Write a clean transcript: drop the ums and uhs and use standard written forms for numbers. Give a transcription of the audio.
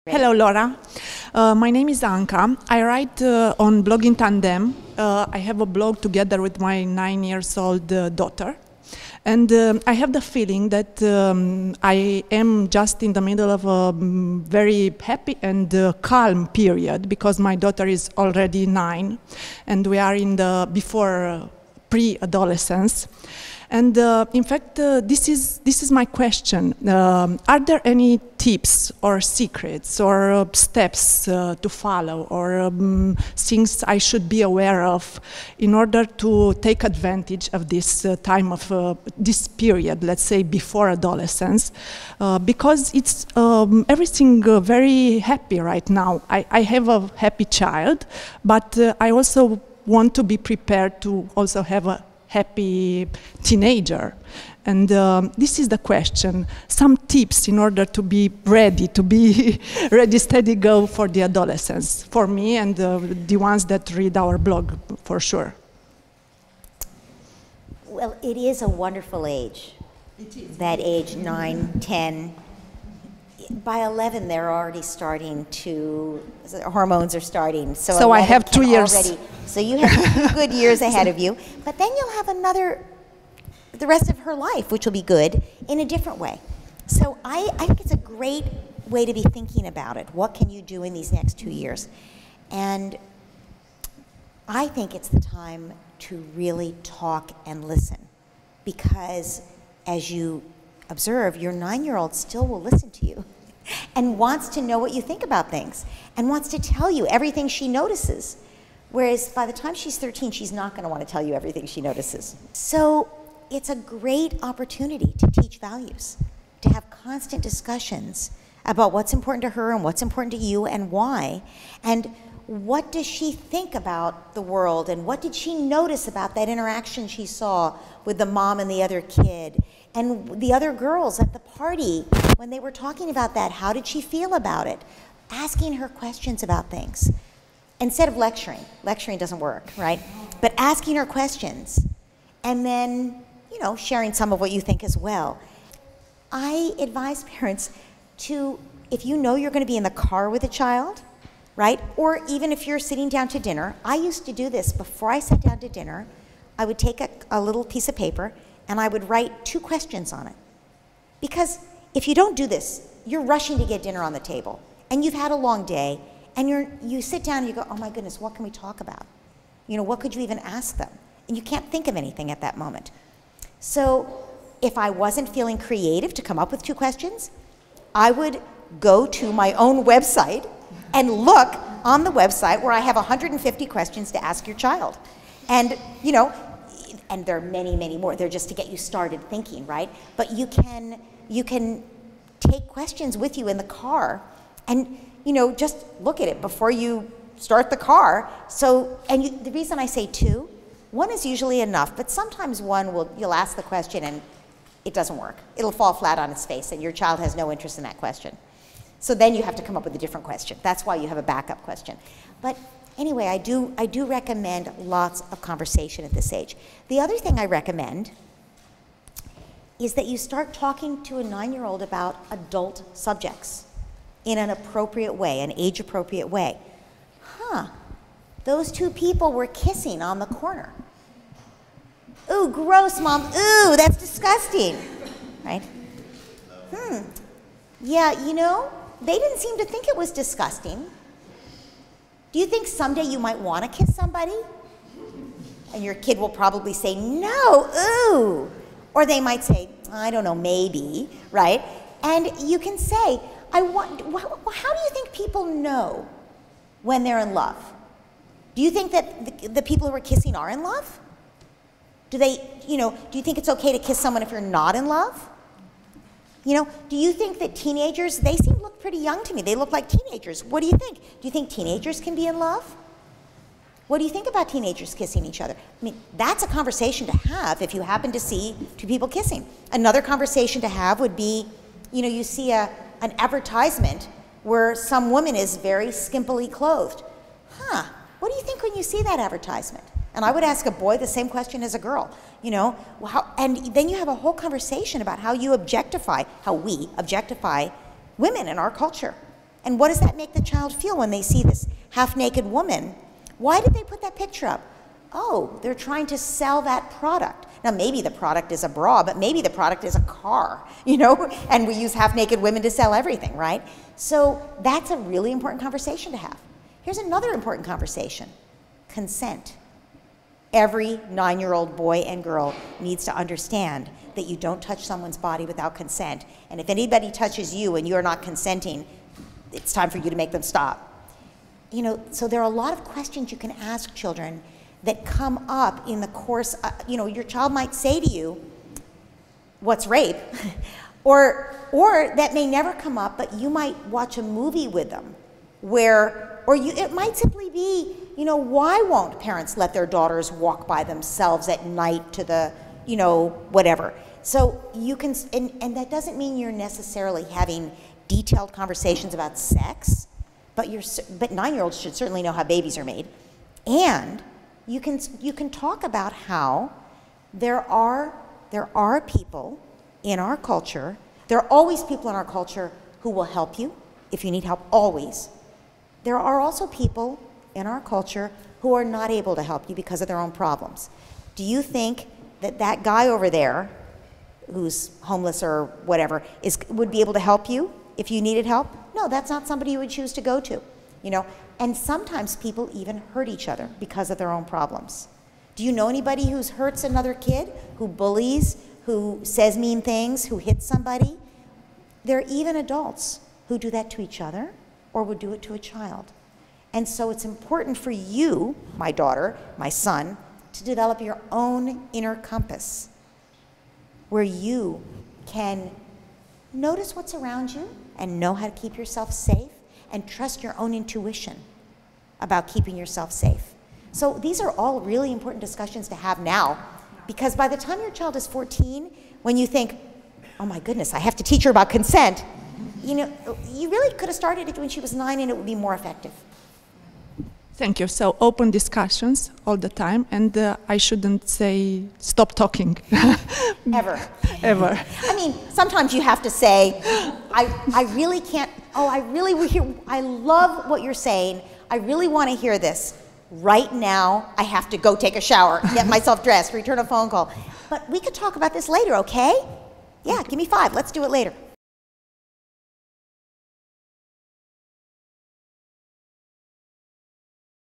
Hello, Laura. My name is Anka. I write on Blog in Tandem. I have a blog together with my 9-year-old daughter. And I have the feeling that I am just in the middle of a very happy and calm period because my daughter is already 9 and we are in the before pre-adolescence. And in fact, this is my question. Are there any tips or secrets or steps to follow or things I should be aware of in order to take advantage of this time of this period, let's say before adolescence, because it's everything very happy right now. I have a happy child, but I also want to be prepared to also have a happy teenager. And this is the question. Some tips in order to be ready, ready, steady, go for the adolescence, for me and the ones that read our blog, for sure. Well, it is a wonderful age. It is. That age, 9, 10. By 11, they're already starting to, hormones are starting. So I have 2 years. Already, so you have good years ahead of you. But then you'll have the rest of her life, which will be good, in a different way. So I think it's a great way to be thinking about it. What can you do in these next 2 years? And I think it's the time to really talk and listen. Because as you observe, your 9-year-old still will listen to you and wants to know what you think about things and wants to tell you everything she notices. Whereas by the time she's 13, she's not going to want to tell you everything she notices. So it's a great opportunity to teach values, to have constant discussions about what's important to her and what's important to you and why. And what does she think about the world and what did she notice about that interaction she saw with the mom and the other kid and the other girls at the party when they were talking about that? How did she feel about it? Asking her questions about things. Instead of lecturing. Lecturing doesn't work, right? But asking her questions and then, you know, sharing some of what you think as well. I advise parents to, if you know you're going to be in the car with a child, right? Or even if you're sitting down to dinner. I used to do this before I sat down to dinner. I would take a little piece of paper and I would write 2 questions on it. Because if you don't do this, you're rushing to get dinner on the table and you've had a long day and you sit down and you go, oh my goodness, what can we talk about? You know, what could you even ask them? And you can't think of anything at that moment. So if I wasn't feeling creative to come up with 2 questions, I would go to my own website and look on the website where I have 150 questions to ask your child. And, you know, and there are many, many more. They're just to get you started thinking, right? But you can take questions with you in the car and, you know, just look at it before you start the car. So, and the reason I say 2, 1 is usually enough, but sometimes you'll ask the question and it doesn't work. It'll fall flat on its face and your child has no interest in that question. So then you have to come up with a different question. That's why you have a backup question. But anyway, I do recommend lots of conversation at this age. The other thing I recommend is that you start talking to a 9-year-old about adult subjects in an appropriate way, an age-appropriate way. Huh, those 2 people were kissing on the corner. Ooh, gross, Mom. Ooh, that's disgusting, right? Yeah, you know, they didn't seem to think it was disgusting. Do you think someday you might want to kiss somebody? And your kid will probably say, no, ooh. Or they might say, I don't know, maybe, right? And you can say, how do you think people know when they're in love? Do you think that the people who are kissing are in love? Do you think it's okay to kiss someone if you're not in love? You know, do you think that teenagers, they look pretty young to me. They look like teenagers. What do you think? Do you think teenagers can be in love? What do you think about teenagers kissing each other? I mean, that's a conversation to have if you happen to see 2 people kissing. Another conversation to have would be, you know, you see an advertisement where some woman is very skimpily clothed. Huh, what do you think when you see that advertisement? And I would ask a boy the same question as a girl, you know, and then you have a whole conversation about how we objectify women in our culture. And what does that make the child feel when they see this half-naked woman? Why did they put that picture up? Oh, they're trying to sell that product. Now, maybe the product is a bra, but maybe the product is a car, you know? And we use half-naked women to sell everything, right? So that's a really important conversation to have. Here's another important conversation: consent. Every 9-year-old boy and girl needs to understand that you don't touch someone's body without consent. And if anybody touches you and you're not consenting, it's time for you to make them stop. You know, so there are a lot of questions you can ask children that come up in the course. You know, your child might say to you, "What's rape?" or that may never come up, but you might watch a movie with them where, it might simply be, you know, why won't parents let their daughters walk by themselves at night to the, you know, whatever. So you can, and that doesn't mean you're necessarily having detailed conversations about sex, but 9-year-olds should certainly know how babies are made. And you can talk about how there are people in our culture, there are always people in our culture who will help you if you need help, always. There are also people in our culture who are not able to help you because of their own problems. Do you think that that guy over there who's homeless or whatever would be able to help you if you needed help? No, that's not somebody you would choose to go to, you know? And sometimes people even hurt each other because of their own problems. Do you know anybody who hurts another kid, who bullies, who says mean things, who hits somebody? There are even adults who do that to each other or would do it to a child. And so it's important for you, my daughter, my son, to develop your own inner compass where you can notice what's around you and know how to keep yourself safe and trust your own intuition about keeping yourself safe. So these are all really important discussions to have now, because by the time your child is 14, when you think, oh my goodness, I have to teach her about consent, you know, you really could have started it when she was 9 and it would be more effective. Thank you. So open discussions all the time, and I shouldn't say stop talking. Ever. Ever. I mean, sometimes you have to say, I really can't, I love what you're saying. I really want to hear this. Right now, I have to go take a shower, get myself dressed, return a phone call. But we could talk about this later, okay? Yeah, give me 5. Let's do it later.